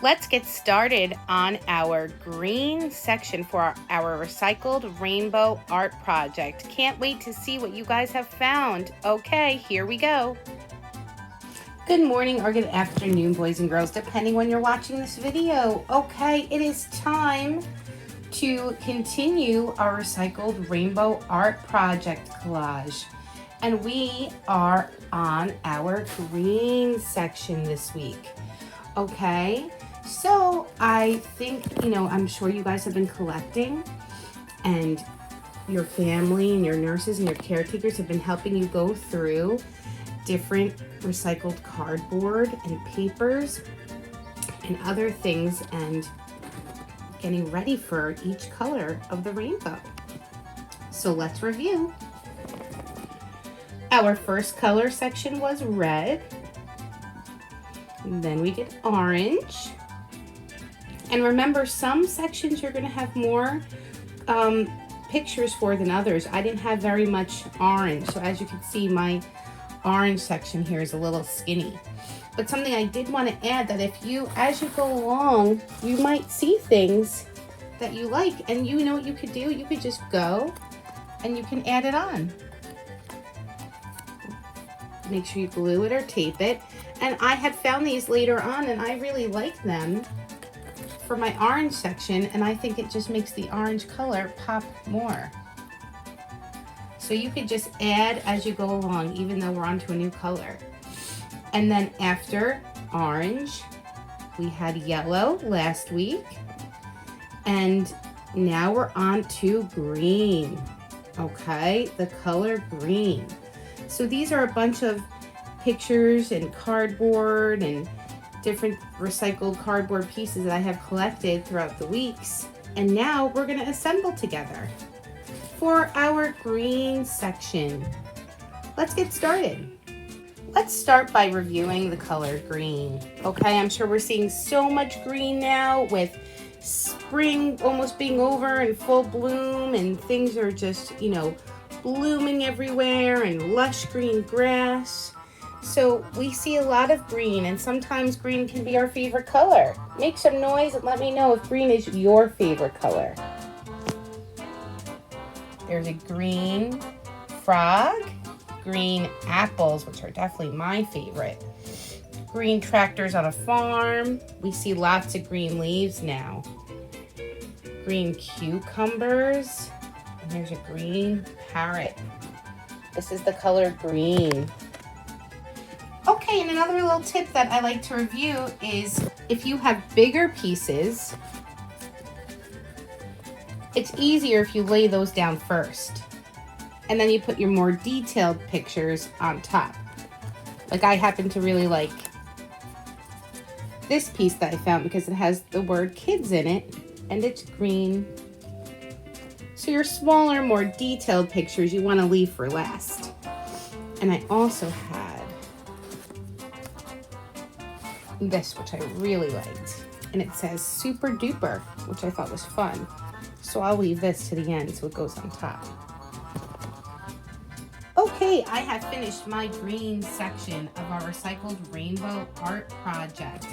Let's get started on our green section for our recycled rainbow art project. Can't wait to see what you guys have found. Okay, here we go. Good morning or good afternoon, boys and girls, depending when you're watching this video. Okay, it is time to continue our recycled rainbow art project collage. And we are on our green section this week. Okay, so I think, I'm sure you guys have been collecting, and your family and your nurses and your caretakers have been helping you go through different recycled cardboard and papers and other things and getting ready for each color of the rainbow. So let's review. Our first color section was red. Then we did orange. And remember, some sections you're going to have more pictures for than others. I didn't have very much orange. So as you can see, my orange section here is a little skinny. But something I did want to add, that as you go along, you might see things that you like. And you know what you could do? You could just go and you can add it on. Make sure you glue it or tape it. And I had found these later on and I really like them for my orange section, and I think it just makes the orange color pop more. So you could just add as you go along, even though we're onto a new color. And then after orange, we had yellow last week, and now we're on to green. Okay, the color green. So these are a bunch of pictures and cardboard and different recycled cardboard pieces that I have collected throughout the weeks. And now we're going to assemble together for our green section. Let's get started. Let's start by reviewing the color green. Okay, I'm sure we're seeing so much green now with spring almost being over and full bloom, and things are just, blooming everywhere, and lush green grass. So we see a lot of green, and sometimes green can be our favorite color. Make some noise and let me know if green is your favorite color. There's a green frog, green apples, which are definitely my favorite. Green tractors on a farm. We see lots of green leaves now. Green cucumbers. And there's a green parrot. This is the color green. Okay, and another little tip that I like to review is if you have bigger pieces, it's easier if you lay those down first. And then you put your more detailed pictures on top. Like I happen to really like this piece that I found because it has the word kids in it and it's green. So your smaller, more detailed pictures you want to leave for last. And I also had this, which I really liked, and it says super duper, which I thought was fun. So I'll leave this to the end so it goes on top. Okay, I have finished my green section of our recycled rainbow art project.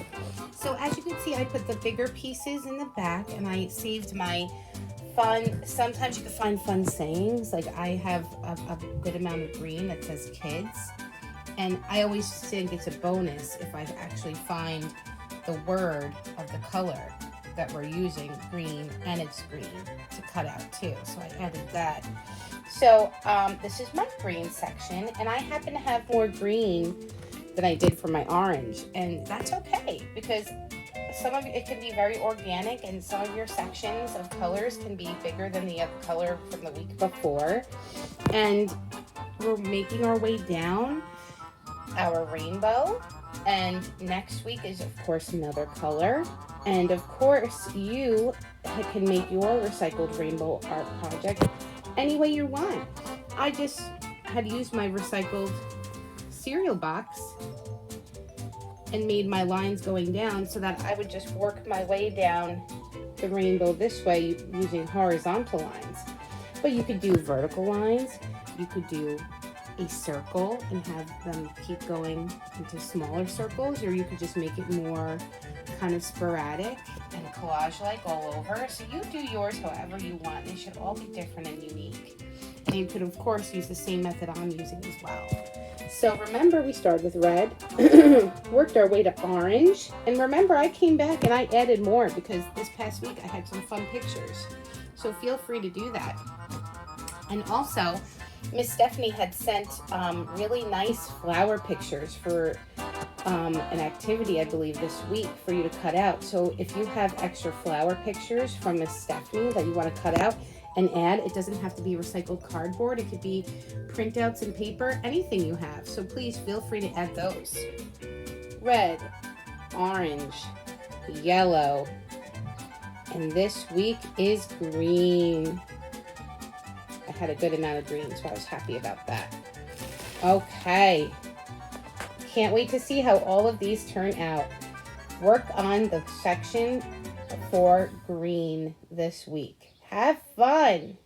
So as you can see, I put the bigger pieces in the back, and I saved my fun, sometimes you can find fun sayings, like I have a good amount of green that says kids. And I always think it's a bonus if I actually find the word of the color that we're using, green, and it's green, to cut out too. So I added that. So this is my green section, and I happen to have more green than I did for my orange. And that's okay, because some of it can be very organic, and some of your sections of colors can be bigger than the other color from the week before. And we're making our way down our rainbow, and next week is of course another color, and of course you can make your recycled rainbow art project any way you want. I just had used my recycled cereal box and made my lines going down so that I would just work my way down the rainbow this way using horizontal lines. But you could do vertical lines, you could do a circle and have them keep going into smaller circles, or you could just make it more kind of sporadic and collage-like all over. So you do yours however you want. They should all be different and unique. And you could, of course, use the same method I'm using as well. So remember, we started with red, worked our way to orange. And remember, I came back and I added more because this past week I had some fun pictures. So feel free to do that. And also, Miss Stephanie had sent really nice flower pictures for an activity, I believe, this week for you to cut out. So if you have extra flower pictures from Miss Stephanie that you want to cut out and add, it doesn't have to be recycled cardboard. It could be printouts and paper, anything you have. So please feel free to add those. Red, orange, yellow, and this week is green. I had a good amount of green, so I was happy about that. Okay. Can't wait to see how all of these turn out. Work on the section for green this week. Have fun.